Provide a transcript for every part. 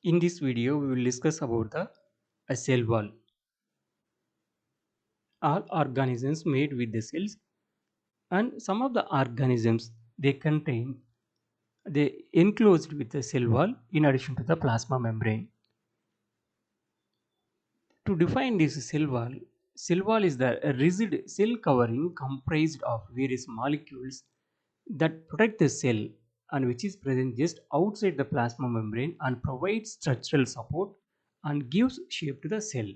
In this video, we will discuss about the a cell wall. All organisms made with the cells, and some of the organisms they enclosed with the cell wall in addition to the plasma membrane. To define this cell wall is the rigid cell covering comprised of various molecules that protect the cell and which is present just outside the plasma membrane and provides structural support and gives shape to the cell.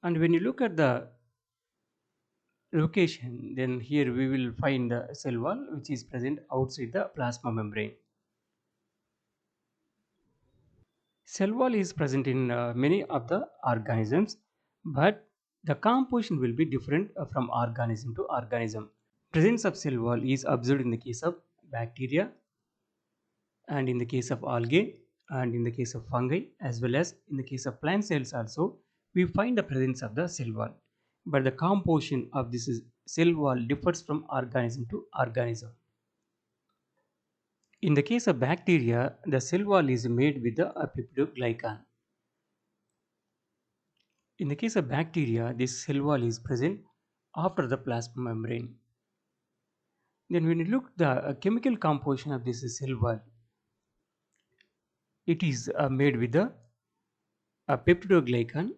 And when you look at the location, then here we will find the cell wall which is present outside the plasma membrane. Cell wall is present in many of the organisms, but the composition will be different from organism to organism. Presence of cell wall is observed in the case of bacteria and in the case of algae and in the case of fungi, as well as in the case of plant cells also we find the presence of the cell wall, but the composition of this cell wall differs from organism to organism. In the case of bacteria, the cell wall is made with the peptidoglycan. In the case of bacteria, this cell wall is present after the plasma membrane. Then when you look the chemical composition of this cell wall, it is made with the peptidoglycan,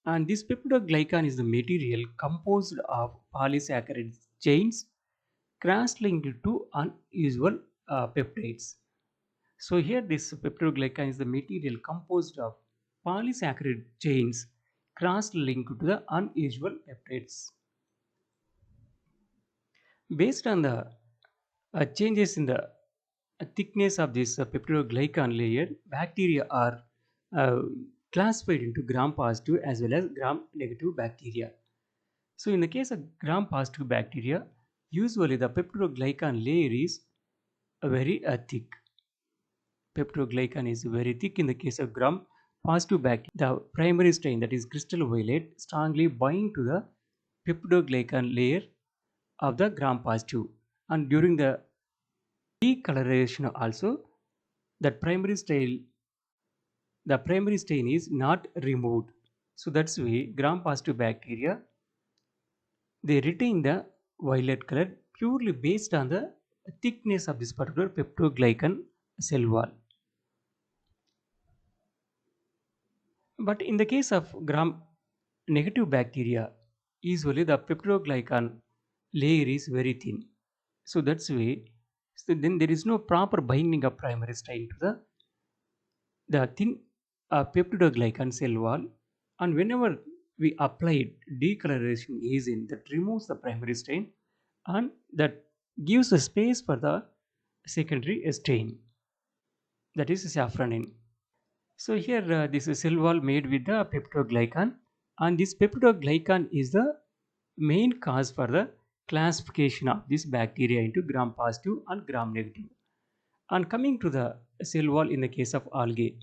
and this peptidoglycan is the material composed of polysaccharide chains cross-linked to unusual peptides. So here this peptidoglycan is the material composed of polysaccharide chains cross-linked to the unusual peptides. Based on the changes in the thickness of this peptidoglycan layer, bacteria are uh, classified into gram-positive as well as gram-negative bacteria. So in the case of gram-positive bacteria, usually the peptidoglycan layer is very thick. Peptidoglycan is very thick in the case of gram-positive bacteria. The primary strain, that is crystal violet, strongly bind to the peptidoglycan layer of the gram-positive, and during the decoloration also that primary stain is not removed. So that's why gram-positive bacteria they retain the violet color purely based on the thickness of this particular peptidoglycan cell wall. But in the case of gram-negative bacteria, usually the peptidoglycan layer is very thin. So that's why then there is no proper binding of primary strain to the thin peptidoglycan cell wall, and whenever we apply decoloration agent that removes the primary strain and that gives a space for the secondary stain, that is safranin. So here this is cell wall made with the peptidoglycan, and this peptidoglycan is the main cause for the classification of this bacteria into gram positive and gram negative. And coming to the cell wall in the case of algae,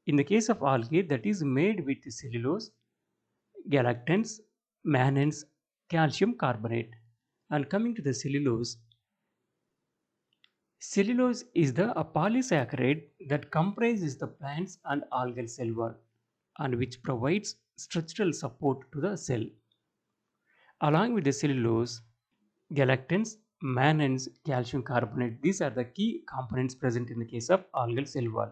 in the case of algae that is made with cellulose, galactans, mannans, calcium carbonate. And coming to the cellulose, cellulose is the a polysaccharide that comprises the plants and algal cell wall and which provides structural support to the cell. Along with the cellulose, galactans, mannans, calcium carbonate, these are the key components present in the case of algal cell wall.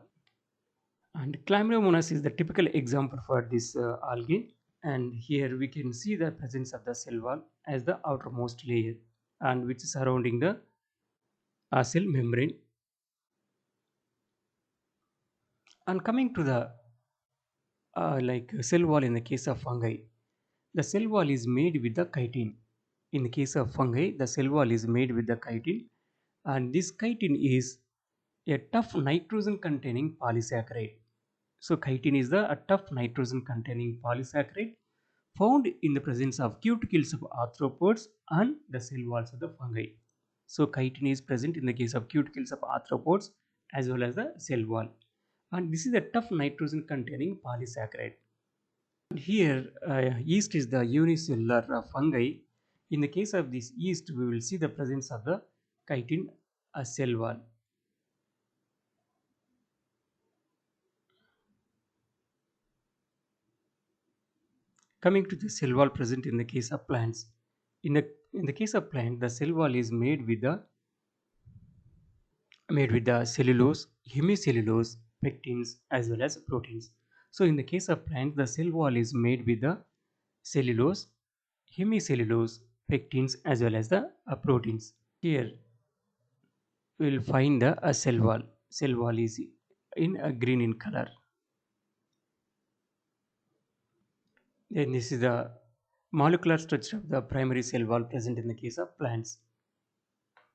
And Chlamydomonas is the typical example for this algae. And here we can see the presence of the cell wall as the outermost layer and which is surrounding the cell membrane. And coming to the cell wall in the case of fungi, the cell wall is made with the chitin. In the case of fungi, the cell wall is made with the chitin, and this chitin is a tough nitrogen containing polysaccharide. So chitin is a tough nitrogen containing polysaccharide found in the presence of cuticles of arthropods and the cell walls of the fungi. So chitin is present in the case of cuticles of arthropods as well as the cell wall, and this is a tough nitrogen containing polysaccharide. And here yeast is the unicellular fungi. In the case of this yeast, we will see the presence of the chitin cell wall. Coming to the cell wall present in the case of plants. In the case of plant, the cell wall is made with the cellulose, hemicellulose, pectins as well as proteins. So in the case of plant, the cell wall is made with the cellulose, hemicellulose, pectins as well as the proteins. Here we will find the cell wall. Cell wall is in green in color. Then this is the molecular structure of the primary cell wall present in the case of plants.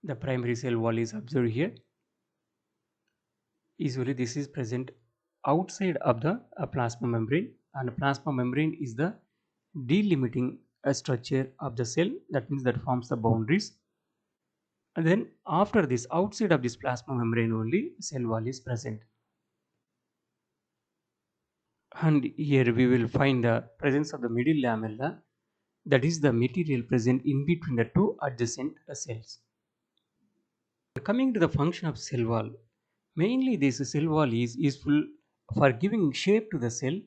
The primary cell wall is observed here. Usually this is present outside of the plasma membrane, and plasma membrane is the delimiting structure of the cell, that means that forms the boundaries. And then after this, outside of this plasma membrane only cell wall is present. And here we will find the presence of the middle lamella, that is the material present in between the two adjacent cells. Coming to the function of cell wall, mainly this cell wall is useful for giving shape to the cell,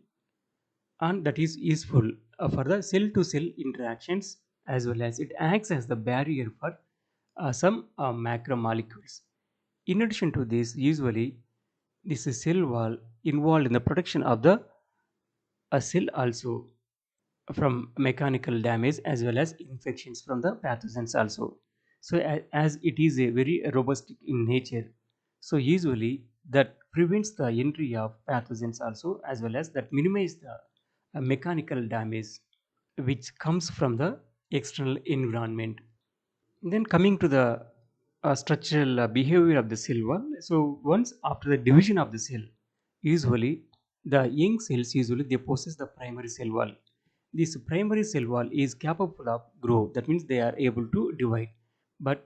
and that is useful for the cell to cell interactions, as well as it acts as the barrier for some macromolecules. In addition to this, usually this cell wall involved in the protection of the cell also from mechanical damage as well as infections from the pathogens also. So as it is a very robust in nature, so usually that prevents the entry of pathogens also, as well as that minimize the mechanical damage which comes from the external environment. Then coming to the structural behavior of the cell wall. So once after the division of the cell, usually the young cells usually they possess the primary cell wall. This primary cell wall is capable of growth. That means they are able to divide. But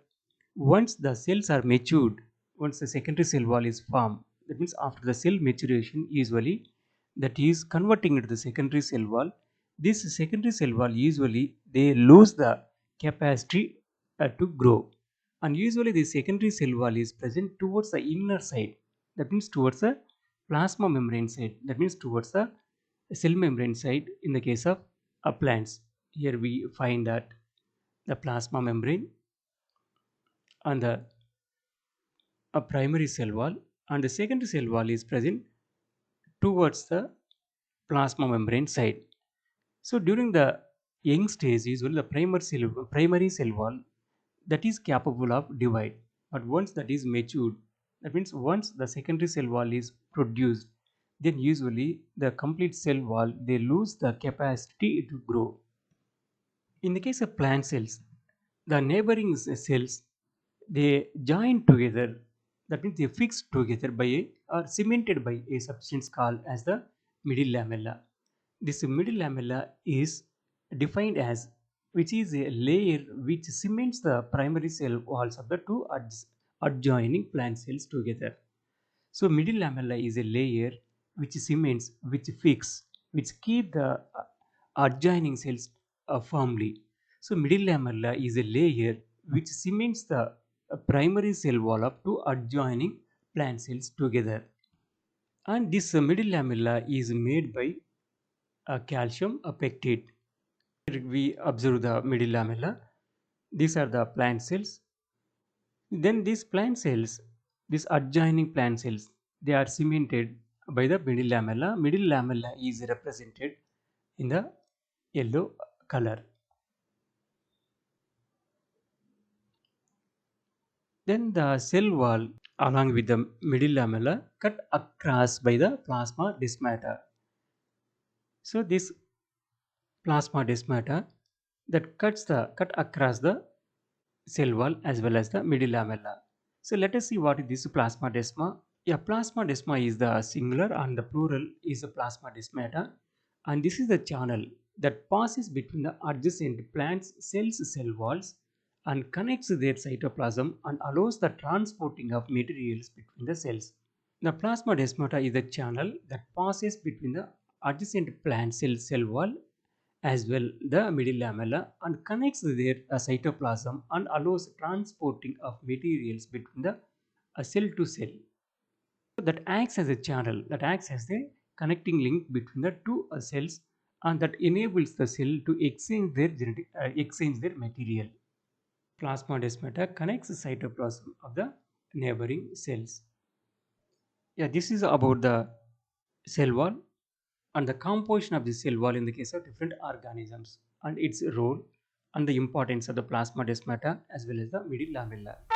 once the cells are matured, once the secondary cell wall is formed, that means after the cell maturation, usually that is converting into the secondary cell wall. This secondary cell wall usually they lose the capacity to grow, and usually the secondary cell wall is present towards the inner side, that means towards the plasma membrane side, that means towards the cell membrane side in the case of plants. Here we find that the plasma membrane and the primary cell wall, and the secondary cell wall is present towards the plasma membrane side. So during the young stage, usually the primary cell wall that is capable of divide. But once that is matured, that means once the secondary cell wall is produced, then usually the complete cell wall they lose the capacity to grow. In the case of plant cells, the neighboring cells they join together. That means they fix together by a or cemented by a substance called as the middle lamella. This middle lamella is defined as which is a layer which cements the primary cell walls of the two adjoining plant cells together. So middle lamella is a layer which cements, which fix, which keep the adjoining cells firmly. So middle lamella is a layer which cements the primary cell wall of two adjoining plant cells together. And this middle lamella is made by calcium pectate. Here we observe the middle lamella. These are the plant cells. Then these plant cells, these adjoining plant cells, they are cemented by the middle lamella. Middle lamella is represented in the yellow color. Then the cell wall along with the middle lamella cut across by the plasma desmata. So this plasma desmata that cut across the cell wall as well as the middle lamella. So let us see what is this plasma. Yeah, plasma is the singular and the plural is the plasma, and this is the channel that passes between the adjacent plants cells cell walls and connects their cytoplasm and allows the transporting of materials between the cells. The plasma is the channel that passes between the adjacent plant cell wall as well the middle lamella and connects their cytoplasm and allows transporting of materials between the cell to cell. So that acts as a channel, that acts as a connecting link between the two cells and that enables the cell to exchange their material. Plasmodesmata connects the cytoplasm of the neighboring cells. Yeah, this is about the cell wall and the composition of the cell wall in the case of different organisms and its role and the importance of the plasmodesmata as well as the middle lamella.